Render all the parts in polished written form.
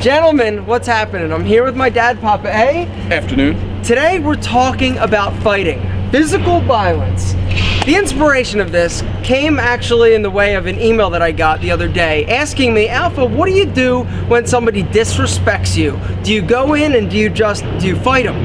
Gentlemen, what's happening? I'm here with my dad, Papa A. Afternoon. Today we're talking about fighting, physical violence. The inspiration of this came actually in the way of an email that I got the other day asking me, Alpha, what do you do when somebody disrespects you? Do you go in and do you fight them?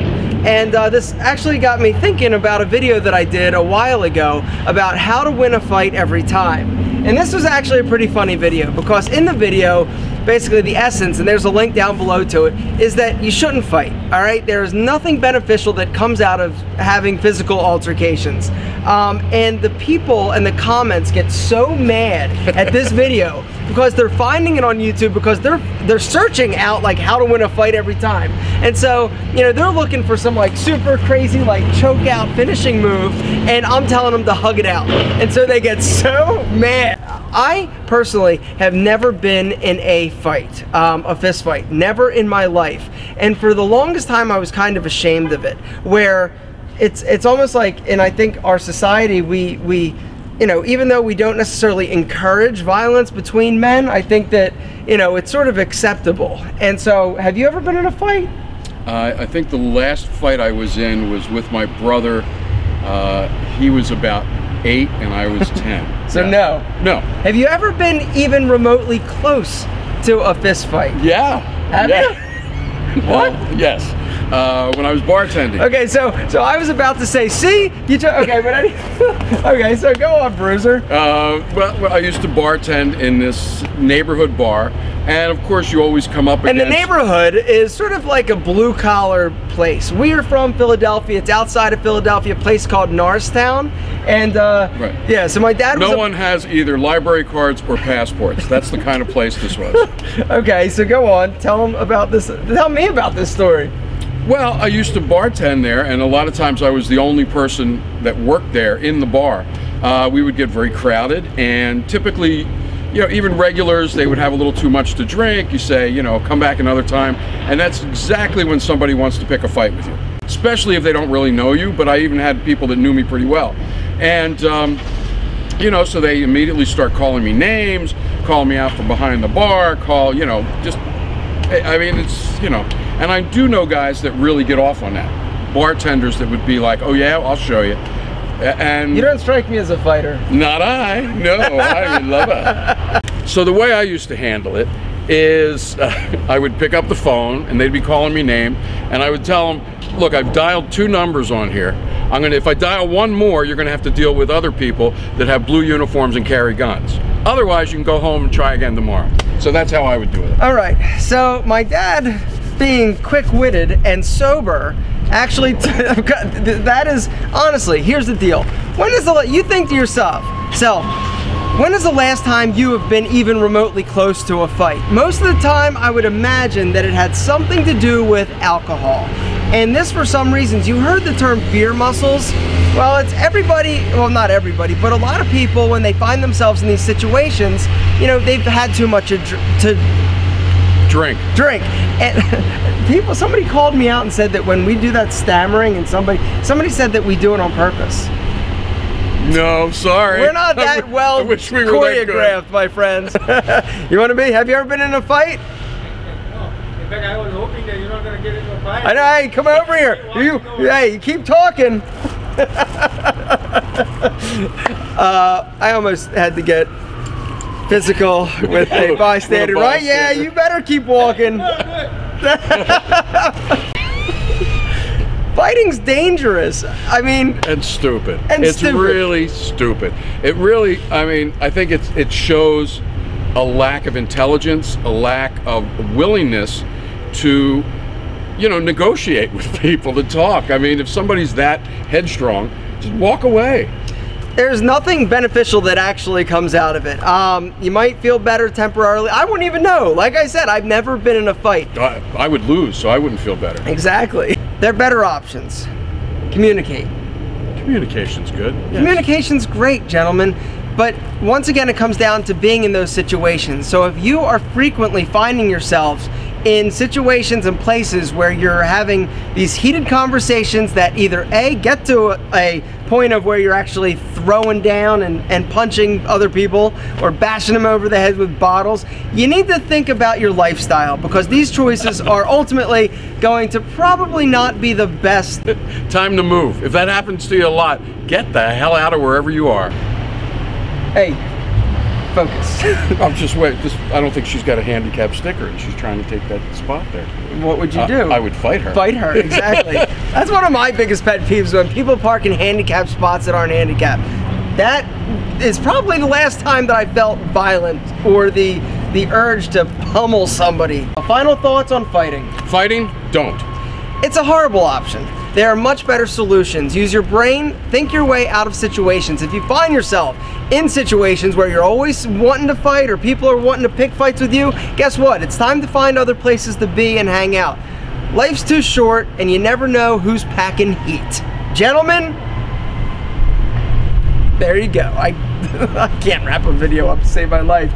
And this actually got me thinking about a video that I did a while ago about how to win a fight every time. And this was actually a pretty funny video because in the video, basically the essence, and there's a link down below to it, is that you shouldn't fight, all right? There is nothing beneficial that comes out of having physical altercations. And the people and the comments get so mad at this video because they're finding it on YouTube because they're searching out like how to win a fight every time. And so, you know, they're looking for some like super crazy like choke out finishing move, and I'm telling them to hug it out. And so they get so mad. I personally have never been in a fight, a fist fight, never in my life. And for the longest time I was kind of ashamed of it, where it's almost like, and I think our society, we you know, even though we don't necessarily encourage violence between men, I think that, you know, it's sort of acceptable. And so, have you ever been in a fight? I think the last fight I was in was with my brother. He was about 8 and I was 10. So yeah. No. Have you ever been even remotely close to a fist fight? Yeah. Have you? What? Yes. When I was bartending. Okay, so I was about to say, see, okay, but okay, so go on, Bruiser. Well, I used to bartend in this neighborhood bar, and of course you always come up against... And the neighborhood is sort of like a blue-collar place. We are from Philadelphia. It's outside of Philadelphia, a place called Norristown, and right. Yeah, so my dad was... No one has either library cards or passports. That's the kind of place this was. Okay, so go on, tell me about this story. Well, I used to bartend there, and a lot of times I was the only person that worked there in the bar. We would get very crowded, and typically, you know, even regulars, they would have a little too much to drink. You say, you know, come back another time, and that's exactly when somebody wants to pick a fight with you, especially if they don't really know you. But I even had people that knew me pretty well, and you know, so they immediately start calling me names, call me out from behind the bar, you know, just, I mean, it's, you know. And I do know guys that really get off on that. Bartenders that would be like, oh yeah, I'll show you. And you don't strike me as a fighter. Not I. No, I would love it. So the way I used to handle it is I would pick up the phone and they'd be calling me name, and I would tell them, look, I've dialed 2 numbers on here. If I dial 1 more, you're gonna have to deal with other people that have blue uniforms and carry guns. Otherwise, you can go home and try again tomorrow. So that's how I would do it. All right, so my dad, being quick-witted and sober, actually, that is, honestly, here's the deal. You think to yourself, when is the last time you have been even remotely close to a fight? Most of the time, I would imagine that it had something to do with alcohol. And this, for some reasons, you heard the term beer muscles. Well, it's everybody, well, not everybody, but a lot of people, when they find themselves in these situations, you know, they've had too much to drink. And somebody called me out and said that when we do that stammering, and somebody said that we do it on purpose. No, sorry. We're not that well choreographed, my friends. You want to be? Have you ever been in a fight? No. In fact, I was hoping that you're not going to get into a fight. I know. Hey, come over here. Hey, you keep talking. I almost had to get physical with a bystander, right? Yeah, you better keep walking. Fighting's dangerous. I mean, and stupid. It's really stupid. It really, I mean, I think it shows a lack of intelligence, a lack of willingness to, you know, negotiate with people, to talk. I mean, if somebody's that headstrong, just walk away. There's nothing beneficial that actually comes out of it. You might feel better temporarily. I wouldn't even know. Like I said, I've never been in a fight. I would lose, so I wouldn't feel better. Exactly. There are better options. Communicate. Communication's good. Yes. Communication's great, gentlemen. But once again, it comes down to being in those situations. So if you are frequently finding yourselves in situations and places where you're having these heated conversations that either A, get to a point of where you're actually throwing down and punching other people or bashing them over the head with bottles, you need to think about your lifestyle, because these choices are ultimately going to probably not be the best. Time to move. If that happens to you a lot, get the hell out of wherever you are. Hey, focus. I'm just wait. I don't think she's got a handicap sticker, and she's trying to take that spot there. What would you do? I would fight her. Fight her, exactly. That's one of my biggest pet peeves, when people park in handicapped spots that aren't handicapped. That is probably the last time that I felt violent or the urge to pummel somebody. Final thoughts on fighting. Fighting? Don't. It's a horrible option. There are much better solutions. Use your brain, think your way out of situations. If you find yourself in situations where you're always wanting to fight, or people are wanting to pick fights with you, guess what? It's time to find other places to be and hang out. Life's too short, and you never know who's packing heat. Gentlemen, there you go. I can't wrap a video up to save my life.